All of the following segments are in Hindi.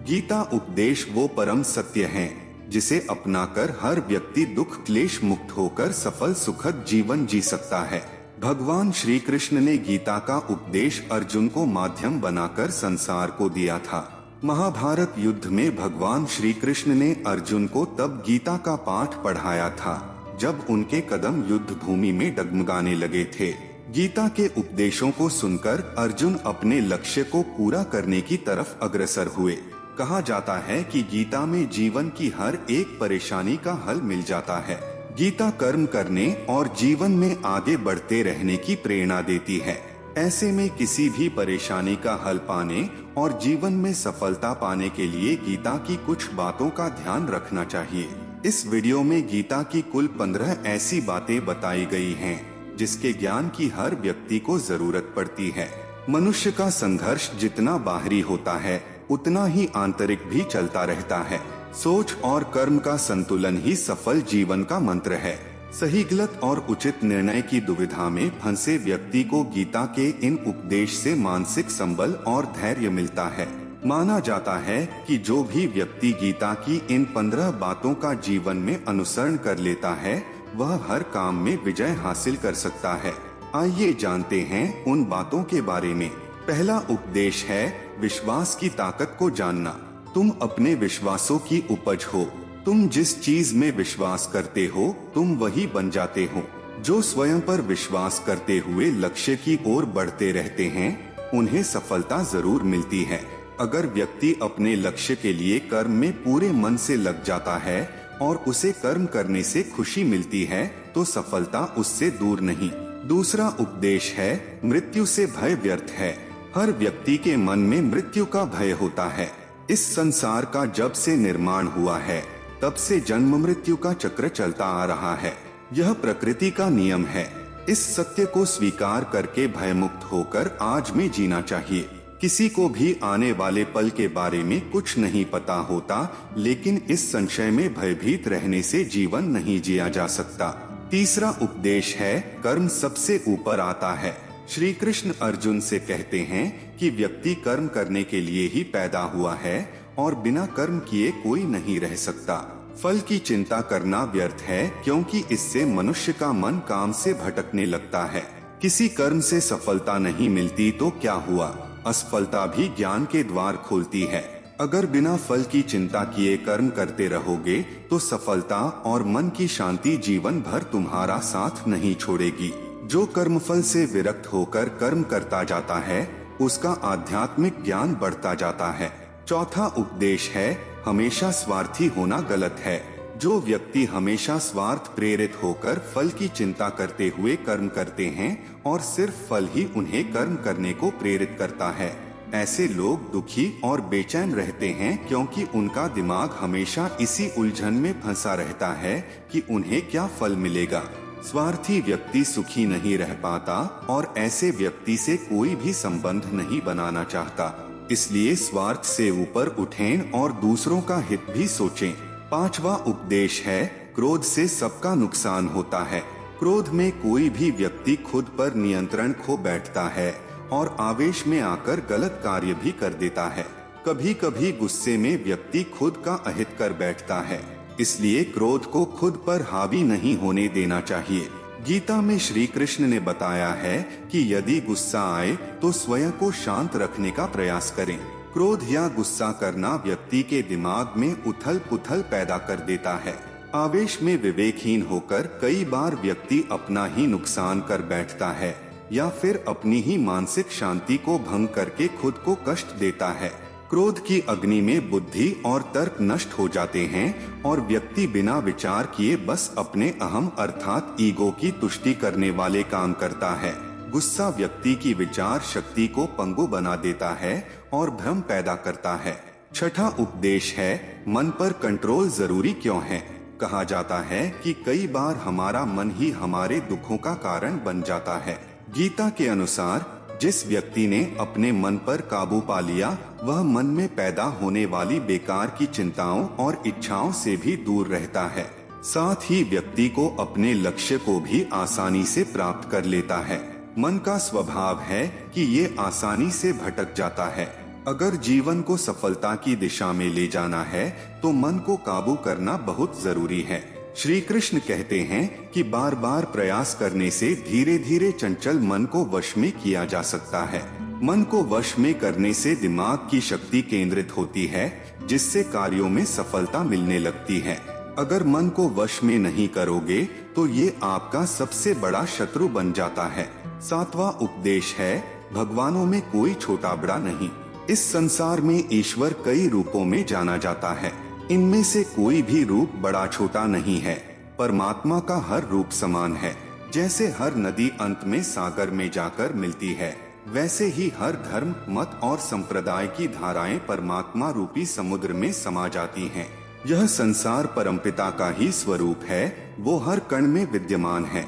गीता उपदेश वो परम सत्य है जिसे अपनाकर हर व्यक्ति दुख क्लेश मुक्त होकर सफल सुखद जीवन जी सकता है। भगवान श्री कृष्ण ने गीता का उपदेश अर्जुन को माध्यम बनाकर संसार को दिया था। महाभारत युद्ध में भगवान श्री कृष्ण ने अर्जुन को तब गीता का पाठ पढ़ाया था जब उनके कदम युद्ध भूमि में डगमगाने लगे थे। गीता के उपदेशों को सुनकर अर्जुन अपने लक्ष्य को पूरा करने की तरफ अग्रसर हुए। कहा जाता है कि गीता में जीवन की हर एक परेशानी का हल मिल जाता है। गीता कर्म करने और जीवन में आगे बढ़ते रहने की प्रेरणा देती है। ऐसे में किसी भी परेशानी का हल पाने और जीवन में सफलता पाने के लिए गीता की कुछ बातों का ध्यान रखना चाहिए। इस वीडियो में गीता की कुल 15 ऐसी बातें बताई गई हैं जिसके ज्ञान की हर व्यक्ति को जरूरत पड़ती है। मनुष्य का संघर्ष जितना बाहरी होता है उतना ही आंतरिक भी चलता रहता है। सोच और कर्म का संतुलन ही सफल जीवन का मंत्र है। सही गलत और उचित निर्णय की दुविधा में फंसे व्यक्ति को गीता के इन उपदेश से मानसिक संबल और धैर्य मिलता है। माना जाता है कि जो भी व्यक्ति गीता की इन 15 बातों का जीवन में अनुसरण कर लेता है वह हर काम में विजय हासिल कर सकता है। आइए जानते हैं उन बातों के बारे में। पहला उपदेश है विश्वास की ताकत को जानना। तुम अपने विश्वासों की उपज हो। तुम जिस चीज में विश्वास करते हो तुम वही बन जाते हो। जो स्वयं पर विश्वास करते हुए लक्ष्य की ओर बढ़ते रहते हैं उन्हें सफलता जरूर मिलती है। अगर व्यक्ति अपने लक्ष्य के लिए कर्म में पूरे मन से लग जाता है और उसे कर्म करने से खुशी मिलती है तो सफलता उससे दूर नहीं। दूसरा उपदेश है मृत्यु से भय व्यर्थ है। हर व्यक्ति के मन में मृत्यु का भय होता है। इस संसार का जब से निर्माण हुआ है तब से जन्म मृत्यु का चक्र चलता आ रहा है। यह प्रकृति का नियम है। इस सत्य को स्वीकार करके भयमुक्त होकर आज में जीना चाहिए। किसी को भी आने वाले पल के बारे में कुछ नहीं पता होता, लेकिन इस संशय में भयभीत रहने से जीवन नहीं जिया जा सकता। तीसरा उपदेश है कर्म सबसे ऊपर आता है। श्री कृष्ण अर्जुन से कहते हैं कि व्यक्ति कर्म करने के लिए ही पैदा हुआ है और बिना कर्म किए कोई नहीं रह सकता। फल की चिंता करना व्यर्थ है क्योंकि इससे मनुष्य का मन काम से भटकने लगता है। किसी कर्म से सफलता नहीं मिलती तो क्या हुआ, असफलता भी ज्ञान के द्वार खोलती है। अगर बिना फल की चिंता किए कर्म करते रहोगे तो सफलता और मन की शांति जीवन भर तुम्हारा साथ नहीं छोड़ेगी। जो कर्मफल से विरक्त होकर कर्म करता जाता है उसका आध्यात्मिक ज्ञान बढ़ता जाता है। चौथा उपदेश है हमेशा स्वार्थी होना गलत है। जो व्यक्ति हमेशा स्वार्थ प्रेरित होकर फल की चिंता करते हुए कर्म करते हैं और सिर्फ फल ही उन्हें कर्म करने को प्रेरित करता है, ऐसे लोग दुखी और बेचैन रहते हैं क्योंकि उनका दिमाग हमेशा इसी उलझन में फंसा रहता है कि उन्हें क्या फल मिलेगा। स्वार्थी व्यक्ति सुखी नहीं रह पाता और ऐसे व्यक्ति से कोई भी संबंध नहीं बनाना चाहता। इसलिए स्वार्थ से ऊपर उठें और दूसरों का हित भी सोचें। पांचवा उपदेश है क्रोध से सबका नुकसान होता है। क्रोध में कोई भी व्यक्ति खुद पर नियंत्रण खो बैठता है और आवेश में आकर गलत कार्य भी कर देता है। कभी कभी गुस्से में व्यक्ति खुद का अहित कर बैठता है। इसलिए क्रोध को खुद पर हावी नहीं होने देना चाहिए। गीता में श्री कृष्ण ने बताया है कि यदि गुस्सा आए तो स्वयं को शांत रखने का प्रयास करें। क्रोध या गुस्सा करना व्यक्ति के दिमाग में उथल पुथल पैदा कर देता है। आवेश में विवेकहीन होकर कई बार व्यक्ति अपना ही नुकसान कर बैठता है या फिर अपनी ही मानसिक शांति को भंग करके खुद को कष्ट देता है। क्रोध की अग्नि में बुद्धि और तर्क नष्ट हो जाते हैं और व्यक्ति बिना विचार किए बस अपने अहम अर्थात ईगो की तुष्टि करने वाले काम करता है। गुस्सा व्यक्ति की विचार शक्ति को पंगु बना देता है और भ्रम पैदा करता है। छठा उपदेश है मन पर कंट्रोल जरूरी क्यों है। कहा जाता है कि कई बार हमारा मन ही हमारे दुखों का कारण बन जाता है। गीता के अनुसार जिस व्यक्ति ने अपने मन पर काबू पा लिया वह मन में पैदा होने वाली बेकार की चिंताओं और इच्छाओं से भी दूर रहता है। साथ ही व्यक्ति को अपने लक्ष्य को भी आसानी से प्राप्त कर लेता है। मन का स्वभाव है कि ये आसानी से भटक जाता है। अगर जीवन को सफलता की दिशा में ले जाना है तो मन को काबू करना बहुत जरूरी है। श्री कृष्ण कहते हैं कि बार बार प्रयास करने से धीरे धीरे चंचल मन को वश में किया जा सकता है। मन को वश में करने से दिमाग की शक्ति केंद्रित होती है, जिससे कार्यों में सफलता मिलने लगती है। अगर मन को वश में नहीं करोगे तो ये आपका सबसे बड़ा शत्रु बन जाता है। 7वां उपदेश है, भगवानों में कोई छोटा बड़ा नहीं। इस संसार में ईश्वर कई रूपों में जाना जाता है। इनमें से कोई भी रूप बड़ा छोटा नहीं है। परमात्मा का हर रूप समान है। जैसे हर नदी अंत में सागर में जाकर मिलती है, वैसे ही हर धर्म, मत और संप्रदाय की धाराएं परमात्मा रूपी समुद्र में समा जाती हैं। यह संसार परमपिता का ही स्वरूप है, वो हर कण में विद्यमान है।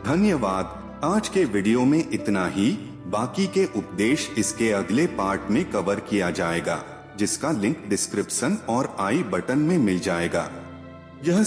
धन्यवाद। आज के वीडियो में इतना ही। बाकी के उपदेश इसके अगले पार्ट में कवर किया जाएगा, जिसका लिंक डिस्क्रिप्शन और आई बटन में मिल जाएगा। यह